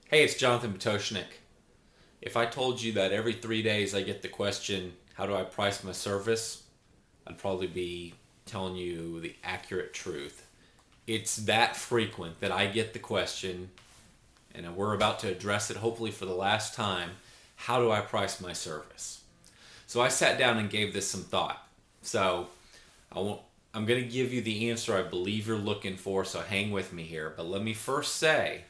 Hey, it's Jonathan Potoshnik. If I told you that every 3 days I get the question, how do I price my service? I'd probably be telling you the accurate truth. It's that frequent that I get the question, and we're about to address it hopefully for the last time. How do I price my service? So I sat down and gave this some thought. So I won't, I'm going to give you the answer I believe you're looking for, so hang with me here. But let me first say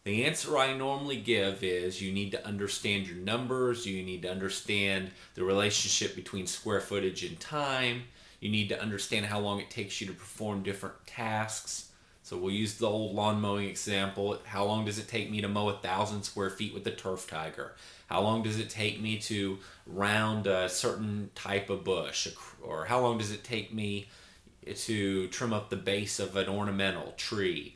the answer I normally give is you need to understand your numbers, you need to understand the relationship between square footage and time, you need to understand how long it takes you to perform different tasks. So we'll use the old lawn mowing example. How long does it take me to mow 1,000 square feet with the turf tiger? How long does it take me to round a certain type of bush? Or how long does it take me to trim up the base of an ornamental tree?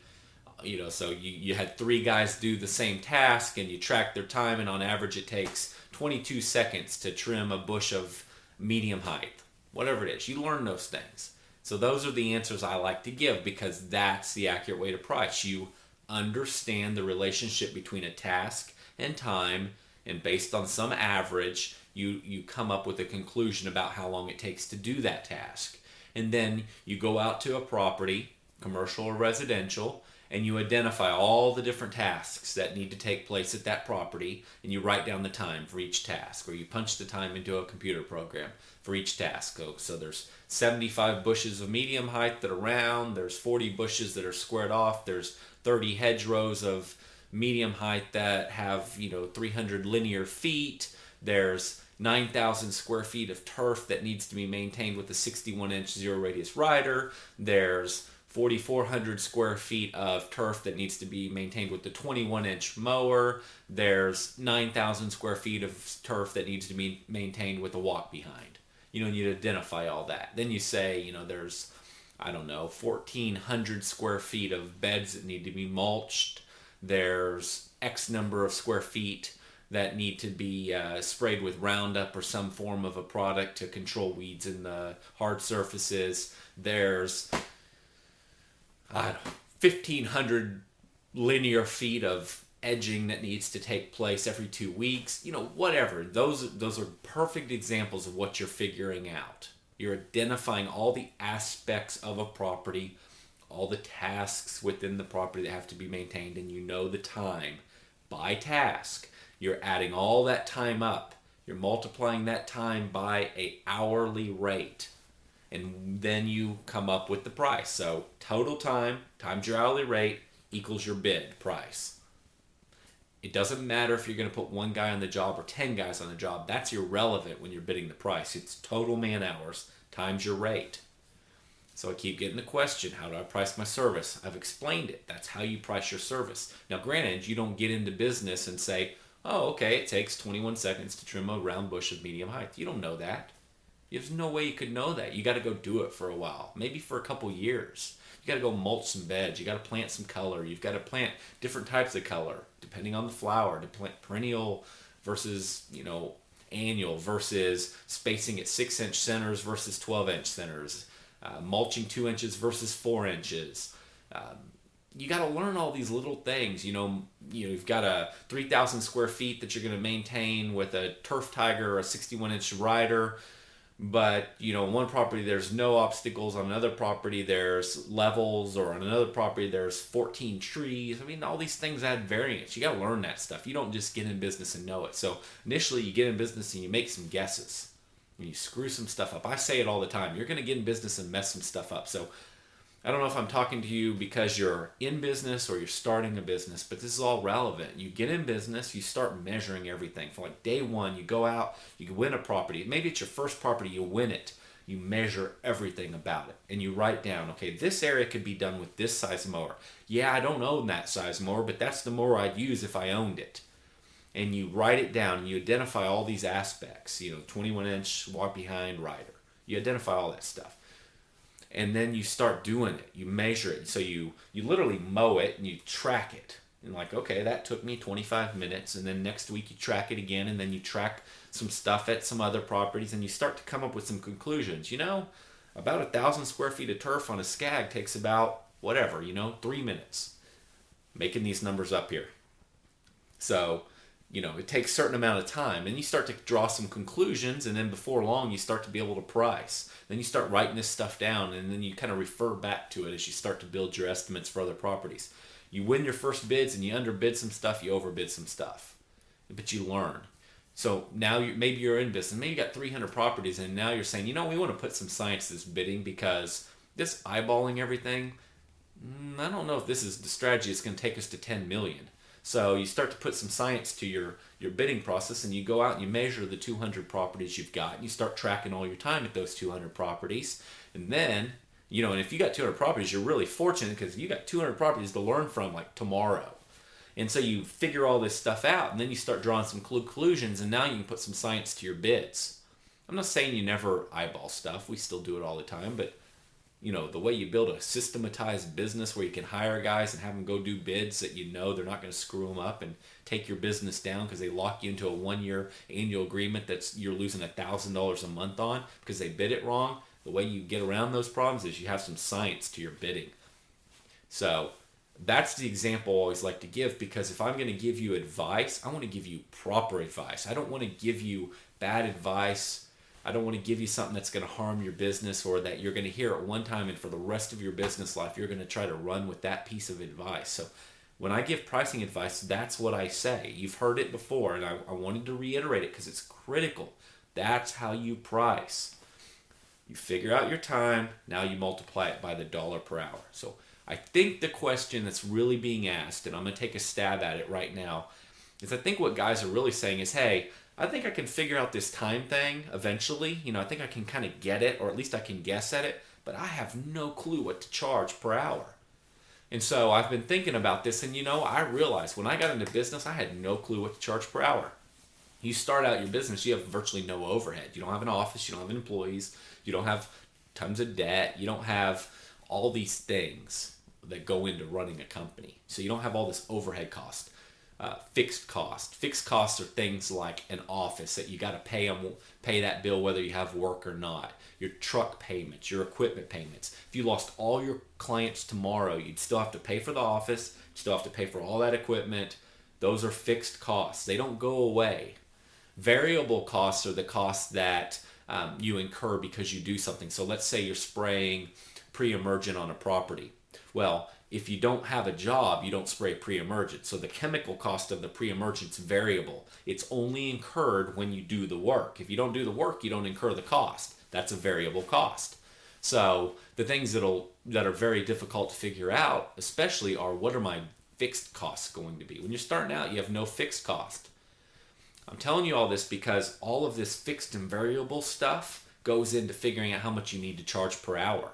So you had three guys do the same task and you track their time, and on average it takes 22 seconds to trim a bush of medium height. Whatever it is, you learn those things. So those are the answers I like to give because that's the accurate way to price. You understand the relationship between a task and time, and based on some average, you come up with a conclusion about how long it takes to do that task. And then you go out to a property, commercial or residential, and you identify all the different tasks that need to take place at that property, and you write down the time for each task, or you punch the time into a computer program for each task. So there's 75 bushes of medium height that are round, there's 40 bushes that are squared off, there's 30 hedgerows of medium height that have 300 linear feet, there's 9,000 square feet of turf that needs to be maintained with a 61-inch zero radius rider. There's 4,400 square feet of turf that needs to be maintained with the 21-inch mower. There's 9,000 square feet of turf that needs to be maintained with a walk behind. And you identify all that. Then you say, there's, I don't know, 1,400 square feet of beds that need to be mulched. There's X number of square feet that need to be sprayed with Roundup or some form of a product to control weeds in the hard surfaces. There's, I don't know, 1,500 linear feet of edging that needs to take place every 2 weeks. Whatever. Those are perfect examples of what you're figuring out. You're identifying all the aspects of a property, all the tasks within the property that have to be maintained, and you know the time by task. You're adding all that time up. You're multiplying that time by a hourly rate. And then you come up with the price. So total time times your hourly rate equals your bid price. It doesn't matter if you're going to put one guy on the job or 10 guys on the job. That's irrelevant when you're bidding the price. It's total man hours times your rate. So I keep getting the question, how do I price my service? I've explained it. That's how you price your service. Now, granted, you don't get into business and say, oh, okay, it takes 21 seconds to trim a round bush of medium height. You don't know that. There's no way you could know that. You got to go do it for a while, maybe for a couple years. You got to go mulch some beds. You got to plant some color. You've got to plant different types of color depending on the flower. To plant perennial versus annual versus spacing at 6-inch centers versus 12-inch centers. Mulching 2 inches versus 4 inches. You got to learn all these little things. You've got a 3,000 square feet that you're going to maintain with a turf tiger or a 61-inch rider. But on one property there's no obstacles, on another property there's levels, or on another property there's 14 trees. All these things add variance. You got to learn that stuff. You don't just get in business and know it. So initially you get in business and you make some guesses. When you screw some stuff up, I say it all the time, you're going to get in business and mess some stuff up. So I don't know if I'm talking to you because you're in business or you're starting a business, but this is all relevant. You get in business, you start measuring everything. For like day one, you go out, you win a property. Maybe it's your first property, you win it. You measure everything about it and you write down, okay, this area could be done with this size mower. Yeah, I don't own that size mower, but that's the mower I'd use if I owned it. And you write it down and you identify all these aspects, 21-inch walk behind rider. You identify all that stuff. And then you start doing it. You measure it. So you literally mow it and you track it. And like, okay, that took me 25 minutes. And then next week you track it again. And then you track some stuff at some other properties. And you start to come up with some conclusions. About 1,000 square feet of turf on a scag takes about, 3 minutes. Making these numbers up here. So, it takes a certain amount of time. And you start to draw some conclusions, and then before long, you start to be able to price. Then you start writing this stuff down, and then you kind of refer back to it as you start to build your estimates for other properties. You win your first bids, and you underbid some stuff, you overbid some stuff. But you learn. So now maybe you're in business. Maybe you got 300 properties, and now you're saying, we want to put some science to this bidding because this eyeballing everything, I don't know if this is the strategy that's going to take us to 10 million. So you start to put some science to your bidding process, and you go out and you measure the 200 properties you've got, and you start tracking all your time at those 200 properties. And then, and if you got 200 properties, you're really fortunate because you got 200 properties to learn from like tomorrow. And so you figure all this stuff out, and then you start drawing some conclusions, and now you can put some science to your bids. I'm not saying you never eyeball stuff. We still do it all the time, but the way you build a systematized business where you can hire guys and have them go do bids that they're not going to screw them up and take your business down because they lock you into a 1-year annual agreement that's you're losing $1,000 a month on because they bid it wrong. The way you get around those problems is you have some science to your bidding. So that's the example I always like to give, because if I'm going to give you advice, I want to give you proper advice. I don't want to give you bad advice. I don't want to give you something that's going to harm your business or that you're going to hear at one time and for the rest of your business life, you're going to try to run with that piece of advice. So when I give pricing advice, that's what I say. You've heard it before, and I wanted to reiterate it because it's critical. That's how you price. You figure out your time, now you multiply it by the dollar per hour. So I think the question that's really being asked, and I'm going to take a stab at it right now, is I think what guys are really saying is, hey, I think I can figure out this time thing eventually. I think I can kind of get it, or at least I can guess at it, but I have no clue what to charge per hour. And so I've been thinking about this, and I realized when I got into business, I had no clue what to charge per hour. You start out your business, you have virtually no overhead. You don't have an office, you don't have employees, you don't have tons of debt, you don't have all these things that go into running a company. So you don't have all this overhead cost. Fixed cost. Fixed costs are things like an office that you got to pay that bill whether you have work or not. Your truck payments, your equipment payments. If you lost all your clients tomorrow, you'd still have to pay for the office, you'd still have to pay for all that equipment. Those are fixed costs. They don't go away. Variable costs are the costs that you incur because you do something. So let's say you're spraying pre-emergent on a property. Well, if you don't have a job, you don't spray pre-emergent. So the chemical cost of the pre-emergent's variable. It's only incurred when you do the work. If you don't do the work, you don't incur the cost. That's a variable cost. So the things that are very difficult to figure out, especially, are what are my fixed costs going to be? When you're starting out, you have no fixed cost. I'm telling you all this because all of this fixed and variable stuff goes into figuring out how much you need to charge per hour.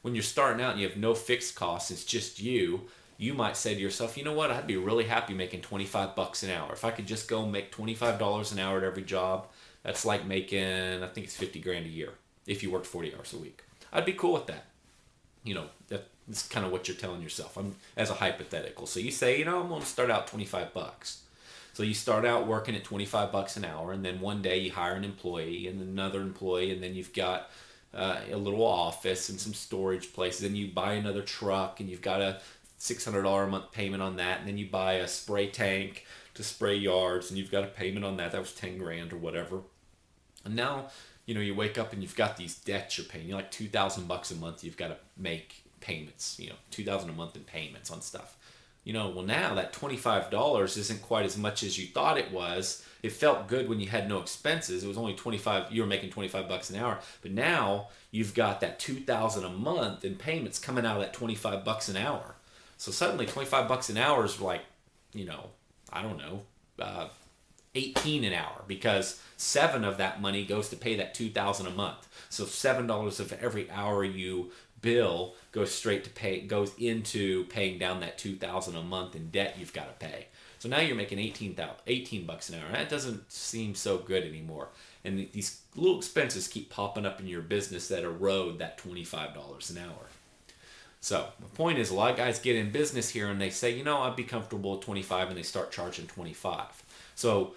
When you're starting out and you have no fixed costs, it's just you might say to yourself, you know what, I'd be really happy making $25 an hour. If I could just go make $25 an hour at every job, that's like making, I think it's $50,000 a year if you worked 40 hours a week. I'd be cool with that. That's kind of what you're telling yourself. As a hypothetical. So you say, I'm going to start out $25. So you start out working at $25 an hour, and then one day you hire an employee and another employee, and then you've got a little office and some storage places, and you buy another truck, and you've got a $600 a month payment on that, and then you buy a spray tank to spray yards, and you've got a payment on that. That was $10,000 or whatever. And now, you wake up and you've got these debts you're paying. You're like $2,000 a month. You've got to make payments. $2,000 a month in payments on stuff. Well, now that $25 isn't quite as much as you thought it was. It felt good when you had no expenses. It was only $25. You were making $25 an hour, but now you've got that $2,000 a month in payments coming out of that $25 an hour. So suddenly, $25 an hour is like, I don't know, $18 an hour, because $7 of that money goes to pay that $2,000 a month. So $7 of every hour you bill goes into paying down that $2,000 a month in debt you've got to pay. So now you're making $18 an hour. That doesn't seem so good anymore. And these little expenses keep popping up in your business that erode that $25 an hour. So the point is, a lot of guys get in business here and they say, I'd be comfortable at 25, and they start charging 25. So